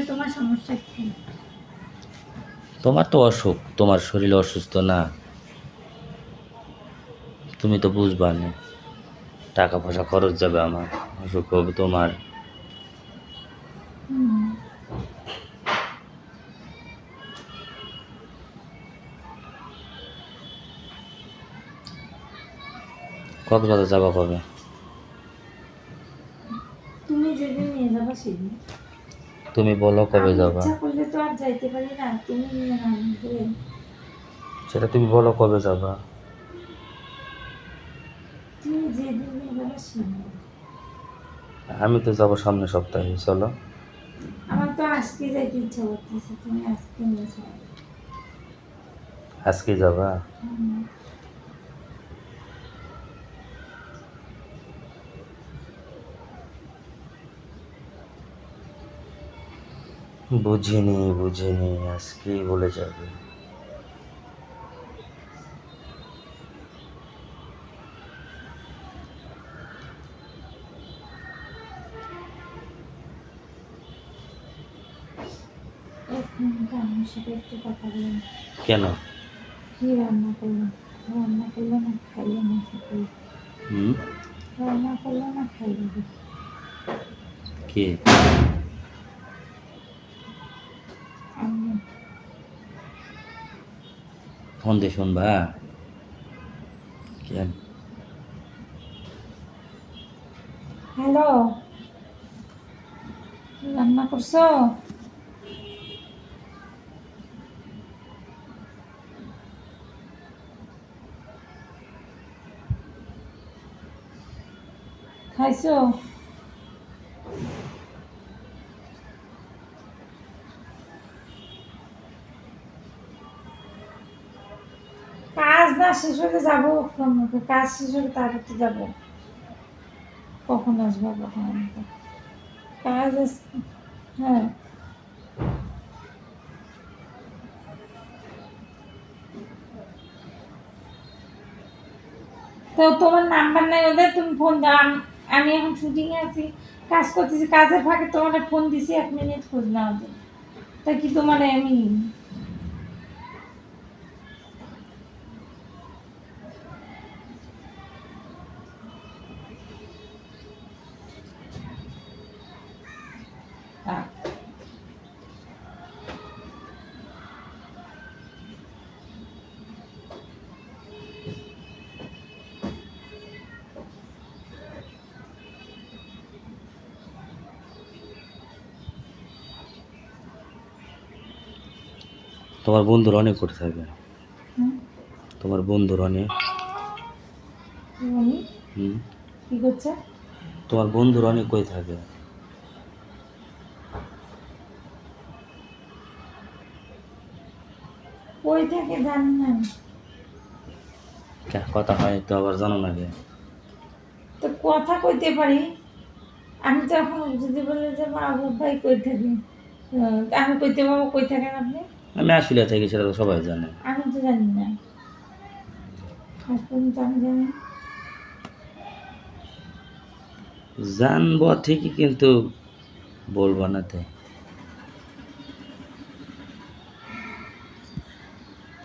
তোমার সমস্যা কি? তোমার তো অসুখ, তোমার শরীর অসুস্থ না, তুমি তো বুঝবা না। টাকা পয়সা খরচ যাবে আমার, অসুখ হবে তোমার। কক্সবাজার যাবা কবে? তুমি যেদিন নিয়ে যাবা সেদিন। তুমি বলো কবে আমি যাবা। ইচ্ছা করলে তো আর যাইতে পারি না, তুমি নিয়ে নামবে। সেটা তুমি বলো কবে যাবা। তুমি যেদিন নিয়ে যাবা সেদিন। আমি তো যাবো সামনের সপ্তাহে, চলো। আমার তো আজকে যাইতে ইচ্ছা করতেছে, তুমি আজকে নিয়ে যাও। আজকে যাবা? বুঝিনি আজকেই বলে যাবে। এক মিনিট আমার সাথে একটু কথা বলুন। কেন? কি রান্না করলো? রান্না করলো না খাইলো না খেতে? হুম? রান্না করলো না খাইলো? কে? আমি। ফোন দিয়ে শুনবা? কেন? হ্যালো, রান্না করছো? খাইছো? কাজ না শেষ হলে যাবো, কাজ শেষ হলে তারপর তো যাবো। কখন আসবো কখন আসবো? কাজ হ্যাঁ। তো তোমার নাম্বার নাই ওদের, তুমি ফোন দাও। আমি এখন শুটিংয়ে আছি, কাজ করতেছি, কাজের ফাঁকে তোমার ফোন দিছি 1 মিনিট খোঁজ নেওয়ার জন্য। তা কি তোমার আমি তোমার বন্ধুর অনেক করে থাকে। তোমার বন্ধুর অনেক। হুম? কি করছে? তোমার বন্ধুর অনেক কই থাকে। কই থেকে জানি না। কথা হয় তো আবার জানো না কে? তো কথা কইতে পারি। আমি তো এখন যদি বলে যে মাহবুব ভাই কই থাকে, আমি কইতে পারবো কই থাকেন আপনি? আমি আশুলিয়া থেকে, সেটা তো সবাই জানে। আমি তো জানি না, আজ পর্যন্ত আমি জানি না। জানবো ঠিকই, কিন্তু বলবো না তে।